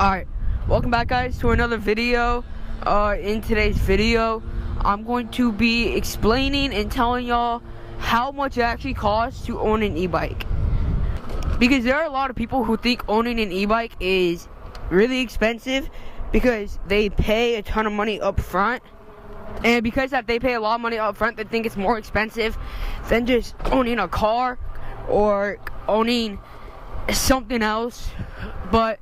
Alright, welcome back guys to another video. In today's video, I'm going to be explaining and telling y'all how much it actually costs to own an e-bike. Because there are a lot of people who think owning an e-bike is really expensive because they pay a ton of money up front. And because that they pay a lot of money up front, they think it's more expensive than just owning a car or owning something else. But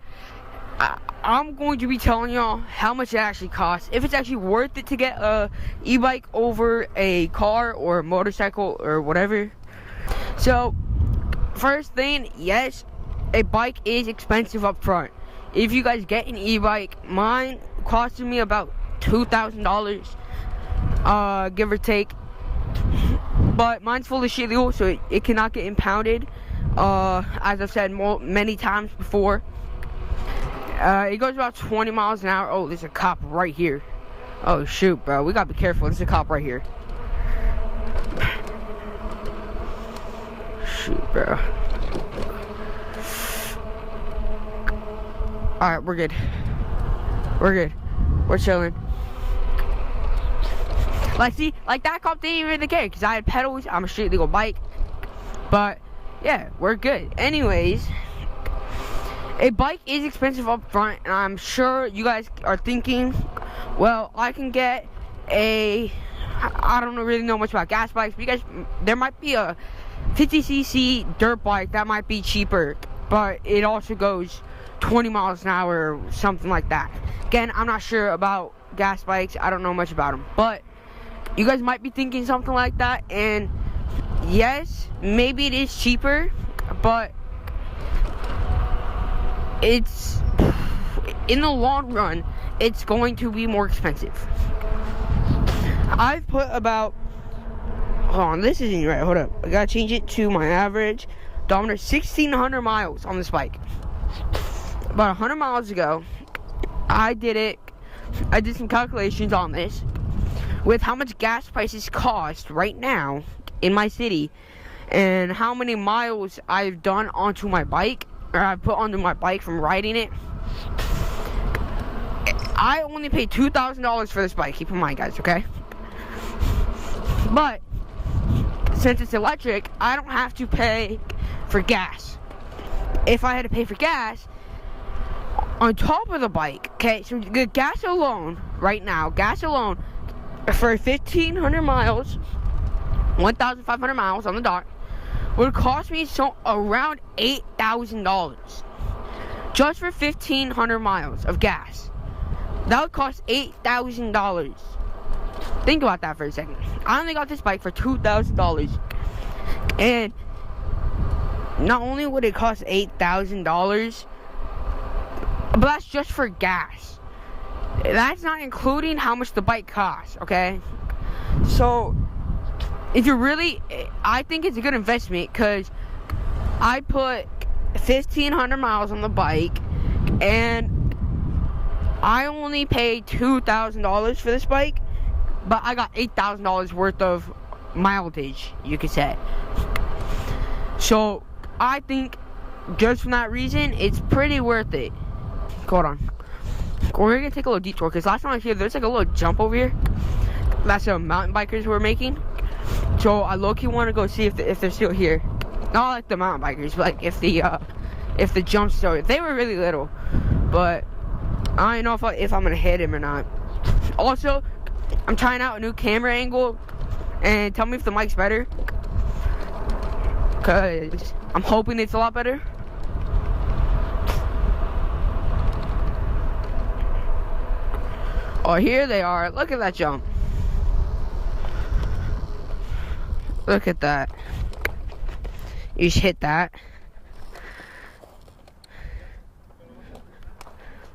I'm going to be telling y'all how much it actually costs, if it's actually worth it to get a e-bike over a car or a motorcycle or whatever. So first thing, yes, a bike is expensive up front. If you guys get an e-bike, mine costed me about $2,000, give or take, but mine's fully illegal, so it cannot get impounded, as I've said many times before. It goes about 20 miles an hour. Oh, there's a cop right here. Oh, shoot, bro. We gotta be careful. There's a cop right here. Shoot, bro. Alright, we're good. We're good. We're chilling. Like, see, like that cop didn't even care because I had pedals. I'm a street legal bike. But, yeah, we're good. Anyways, a bike is expensive up front, and I'm sure you guys are thinking, well, I can get I don't really know much about gas bikes, but you guys, there might be a 50cc dirt bike that might be cheaper, but it also goes 20 miles an hour or something like that. Again, I'm not sure about gas bikes. I don't know much about them, but you guys might be thinking something like that, and yes, maybe it is cheaper, but it's, in the long run, it's going to be more expensive. I've put about, hold on, this isn't right, hold up, I gotta change it to my average odometer. 1,600 miles on this bike. About 100 miles ago, I did some calculations on this with how much gas prices cost right now in my city and how many miles I've done onto my bike, or I put onto my bike from riding it. I only paid $2,000 for this bike, keep in mind guys, okay? But since it's electric, I don't have to pay for gas. If I had to pay for gas on top of the bike, okay, so the gas alone, right now, gas alone, for 1,500 miles, 1,500 miles on the dot, would cost me around $8,000 just for 1,500 miles of gas. That would cost $8,000. Think about that for a second. I only got this bike for $2,000, and not only would it cost $8,000, but that's just for gas. That's not including how much the bike costs. Okay, so if you're really, I think it's a good investment because I put 1,500 miles on the bike and I only paid $2,000 for this bike, but I got $8,000 worth of mileage, you could say. So I think just for that reason, it's pretty worth it. Hold on. We're gonna take a little detour because last time I was here, there's like a little jump over here. That's what mountain bikers were making. So I low-key want to go see if they're still here. Not like the mountain bikers, but like if the jumps still. They were really little, but I don't know if I'm gonna hit him or not. Also, I'm trying out a new camera angle, and tell me if the mic's better, cause I'm hoping it's a lot better. Oh, here they are. Look at that jump. Look at that. You just hit that.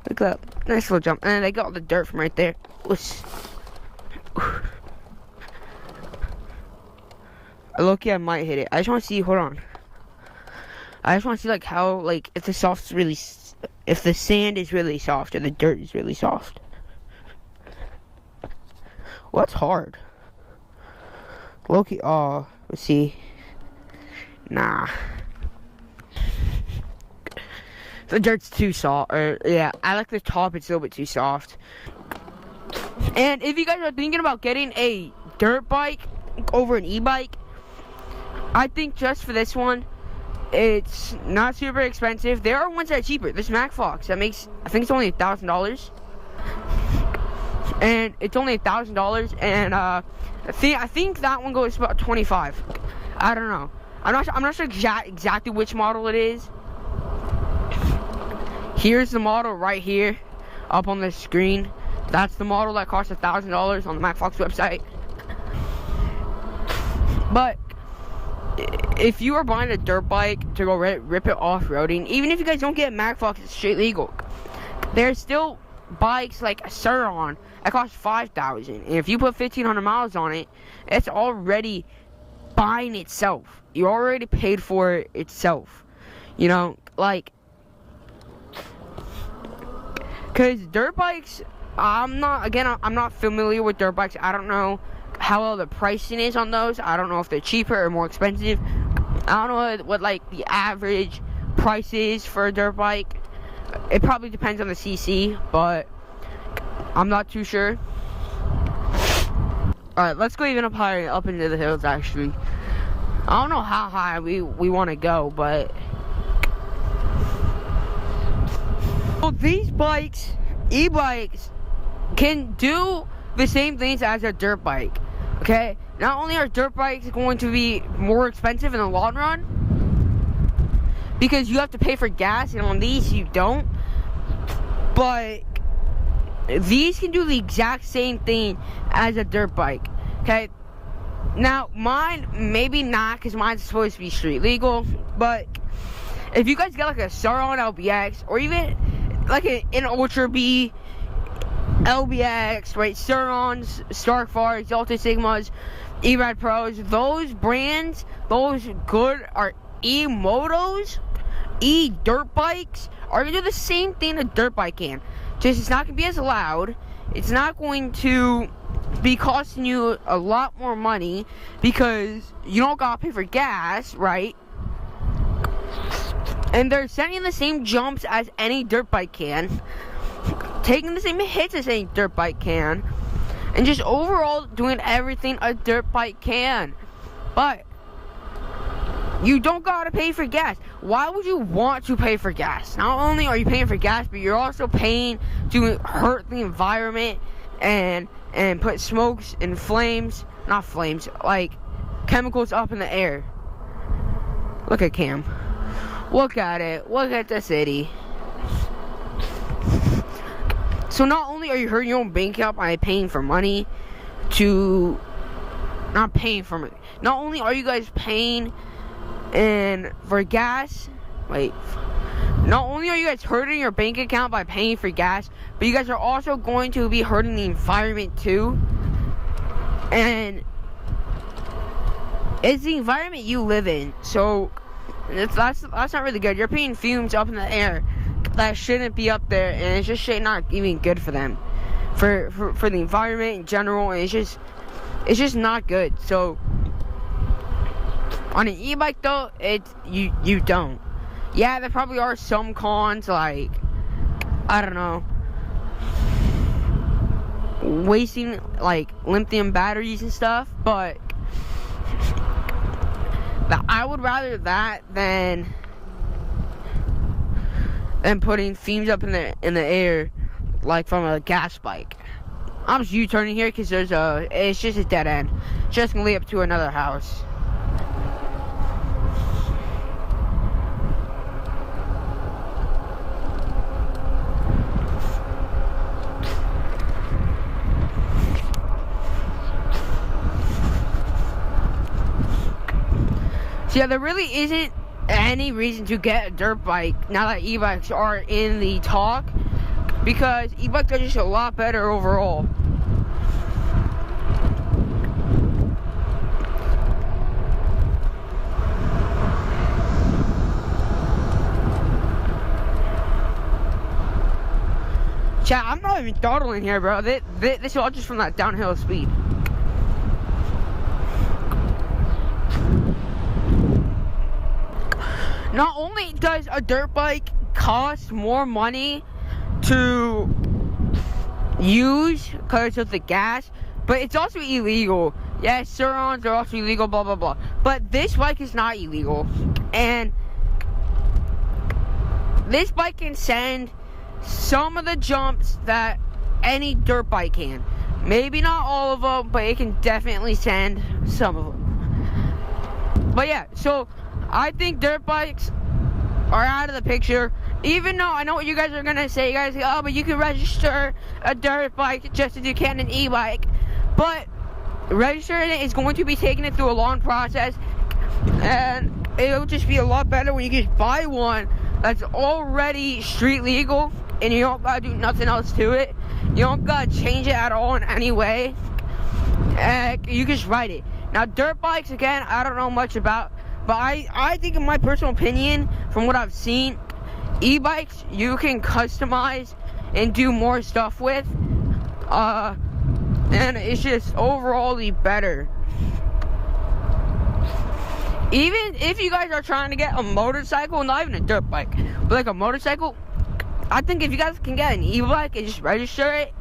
Look at that. Nice little jump. And I got all the dirt from right there. Look, I might hit it. I just want to see. Hold on. I just want to see like how, like, if the sand is really soft or the dirt is really soft. What's hard? Loki, oh, let's see. Nah. The dirt's too soft. Or yeah, I like the top. It's a little bit too soft. And if you guys are thinking about getting a dirt bike over an e-bike, I think just for this one, it's not super expensive. There are ones that are cheaper. This Mac Fox that makes, I think it's only $1,000, and it's only $1,000. And I think that one goes about 25. I don't know. I'm not sure exactly which model it is. Here's the model right here, up on the screen. That's the model that costs $1,000 on the Mac Fox website. But if you are buying a dirt bike to go rip it off-roading, even if you guys don't get Mac Fox, it's straight legal. There's still bikes like a Sur-On that cost $5,000, and if you put 1,500 miles on it, it's already buying itself. You already paid for it itself. You know, like, because dirt bikes, I'm not familiar with dirt bikes. I don't know how well the pricing is on those. I don't know if they're cheaper or more expensive. I don't know what like the average price is for a dirt bike. It probably depends on the CC, but I'm not too sure. Alright, let's go even up higher, up into the hills actually. I don't know how high we want to go, but well, these bikes, e-bikes, can do the same things as a dirt bike. Okay, not only are dirt bikes going to be more expensive in the long run because you have to pay for gas, and on these you don't, but these can do the exact same thing as a dirt bike. Okay, now mine maybe not, because mine's supposed to be street legal, but if you guys get like a Sur-On LBX or even like an Ultra B LBX, right, Sur-Ons, Starfars, Delta Sigmas, E-Rad Pros, those brands, those good are e-motos, e-dirt bikes, are going to do the same thing a dirt bike can. Just it's not going to be as loud, it's not going to be costing you a lot more money because you don't got to pay for gas, right? And they're sending the same jumps as any dirt bike can, taking the same hits as any dirt bike can, and just overall doing everything a dirt bike can. But you don't gotta pay for gas. Why would you want to pay for gas? Not only are you paying for gas, but you're also paying to hurt the environment and put smokes and flames, not flames, like chemicals up in the air. Look at Cam. Look at it. Look at the city. So not only are you hurting your own bank account by paying for money to, not paying for money, not only are you guys paying for gas, not only are you guys hurting your bank account by paying for gas, but you guys are also going to be hurting the environment too. And it's the environment you live in, so that's not really good. You're putting fumes up in the air that shouldn't be up there, and it's just not even good for them, for the environment in general. And it's just not good. So on an e-bike though, you don't. Yeah, there probably are some cons, like, I don't know, wasting like lithium batteries and stuff, but I would rather that than putting fumes up in the air like from a gas bike. I'm just U-turning here because it's just a dead end. Just gonna lead up to another house. So yeah, there really isn't any reason to get a dirt bike now that e-bikes are in the talk, because e-bikes are just a lot better overall. Chat, I'm not even throttling here, bro. This is all just from that downhill speed. Not only does a dirt bike costs more money to use because of the gas, but it's also illegal. Yes, Surons are also illegal, blah blah blah. But this bike is not illegal, and this bike can send some of the jumps that any dirt bike can. Maybe not all of them, but it can definitely send some of them. But yeah, so I think dirt bikes are out of the picture. Even though I know what you guys are gonna say, you guys, oh, but you can register a dirt bike just as you can an e-bike. But registering it is going to be taking it through a long process, and it'll just be a lot better when you just buy one that's already street legal, and you don't gotta do nothing else to it. You don't gotta change it at all in any way. You just ride it. Now, dirt bikes, again, I don't know much about, but I think, in my personal opinion, from what I've seen, e-bikes you can customize and do more stuff with, and it's just overall better. Even if you guys are trying to get a motorcycle, not even a dirt bike, but like a motorcycle, I think if you guys can get an e-bike and just register it,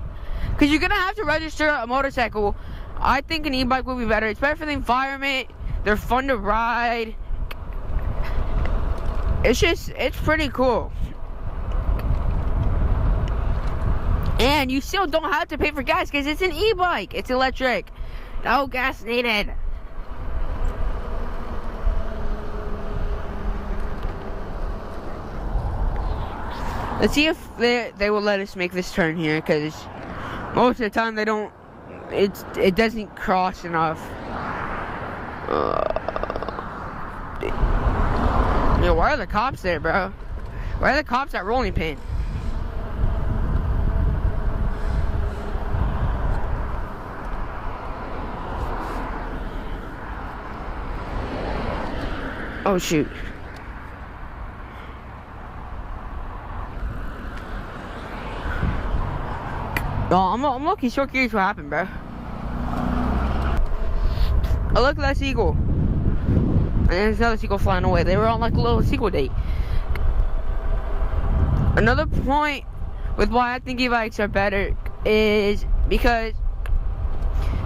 because you're gonna have to register a motorcycle, I think an e-bike would be better. It's better for the environment. They're fun to ride. It's pretty cool. And you still don't have to pay for gas because it's an e-bike. It's electric. No gas needed. Let's see if they will let us make this turn here, because most of the time they don't. It doesn't cross enough. Yo, why are the cops there, bro? Why are the cops at rolling pin? Oh shoot. No, I'm lucky so curious what happened, bro. Oh, look at that seagull. And there's another seagull flying away. They were on like a little seagull date. Another point with why I think e-bikes are better is because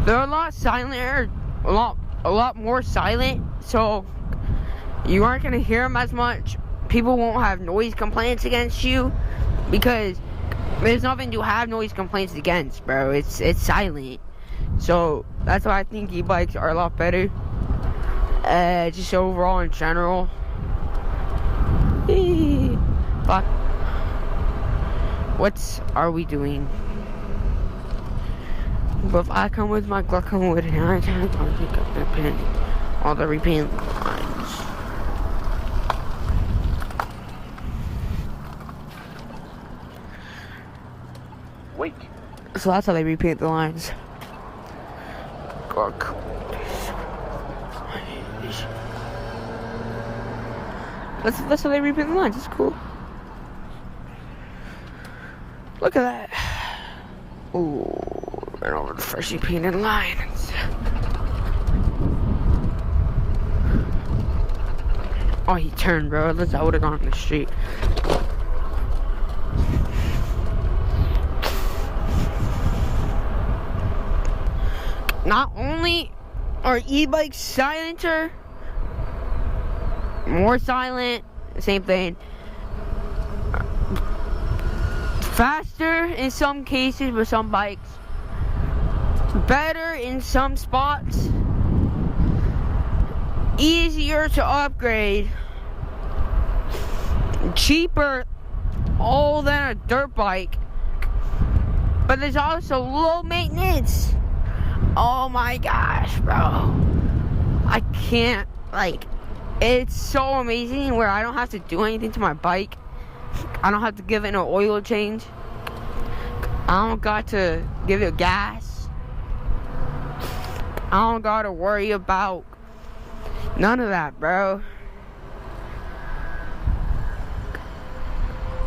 they're a lot silenter, a lot more silent, so you aren't gonna hear them as much. People won't have noise complaints against you because there's nothing to have noise complaints against, bro. It's silent. So that's why I think e-bikes are a lot better. Just overall in general. Fuck. What are we doing? But if I come with my Gluckhamwood and I can't pick up the pen, all the repaint lines. Wait. So that's how they repaint the lines. That's how they repaint the lines. It's cool. Look at that. Ooh, right over the freshly painted lines. Oh, he turned, bro. Unless I would have gone in the street. Not only are e-bikes silenter, more silent, same thing, faster in some cases with some bikes, better in some spots, easier to upgrade, cheaper all than a dirt bike, but there's also low maintenance. Oh my gosh, bro. I can't, like, it's so amazing where I don't have to do anything to my bike. I don't have to give it an oil change. I don't got to give it gas. I don't got to worry about none of that, bro.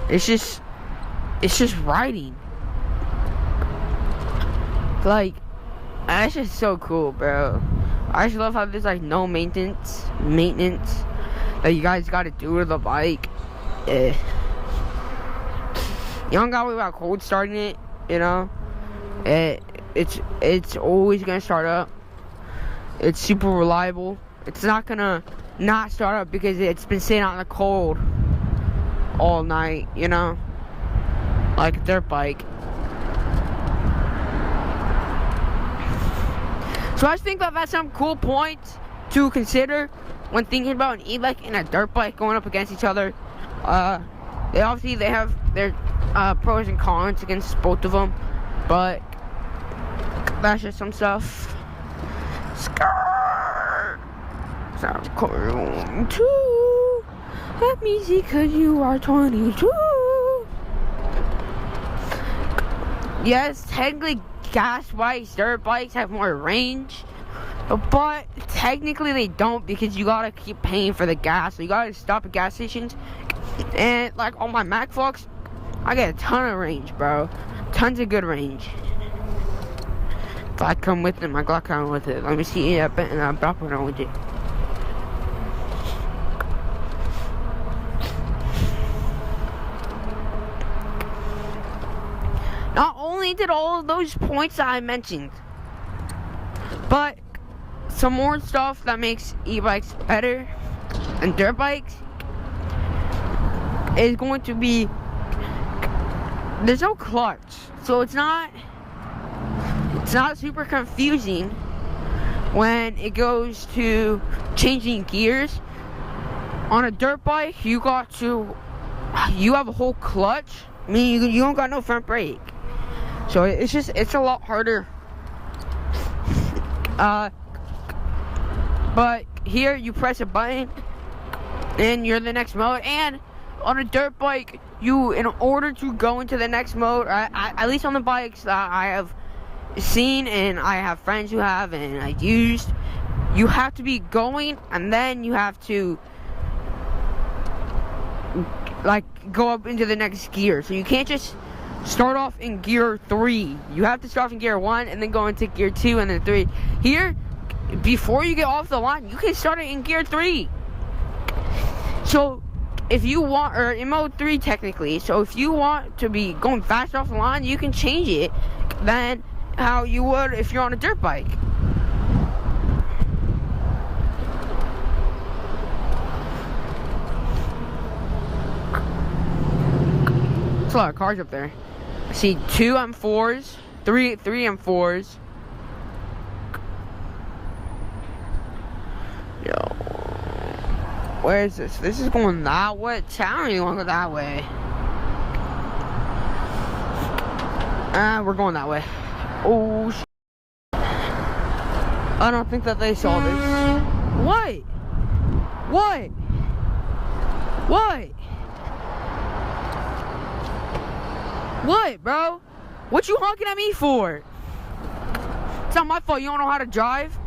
It's just riding. Like, that's just so cool, bro. I just love how there's like no maintenance that you guys gotta do with the bike. You don't gotta worry about cold starting it, you know. It's always gonna start up. It's super reliable. It's not gonna not start up because it's been sitting out in the cold all night, you know, like a dirt bike. So I just think that that's some cool points to consider when thinking about an e-bike and a dirt bike going up against each other. They have their pros and cons against both of them, but that's just some stuff. Skirt. So I'm going to let me see, 'cause you are 22. Yes, technically gas bikes, dirt bikes have more range, but technically they don't, because you gotta keep paying for the gas. So you gotta stop at gas stations. And like on my Mac vlogs, I get a ton of range, bro. Tons of good range. If I come with it, my Glock come with it. Let me see it and I'm dropping it with it. Not only did all of those points that I mentioned, but some more stuff that makes e-bikes better and dirt bikes is going to be, there's no clutch, so it's not super confusing when it goes to changing gears. On a dirt bike, you have a whole clutch. I mean, you don't got no front brake, so it's a lot harder. But here you press a button and you're in the next mode. And on a dirt bike, in order to go into the next mode, at least on the bikes that I have seen and I have friends who have and I used, you have to be going and then you have to like go up into the next gear. So you can't just start off in gear 3. You have to start off in gear 1 and then go into gear 2 and then 3. Here, before you get off the line, you can start it in gear 3. So if you want, or in mode 3 technically, so if you want to be going fast off the line, you can change it than how you would if you're on a dirt bike. There's a lot of cars up there. I see 2 M4s, 3 M4s. Yo, where is this? This is going that way. I don't even want to go that way. We're going that way. Oh, I don't think that they saw this. What? What? What? What, bro? What you honking at me for? It's not my fault you don't know how to drive.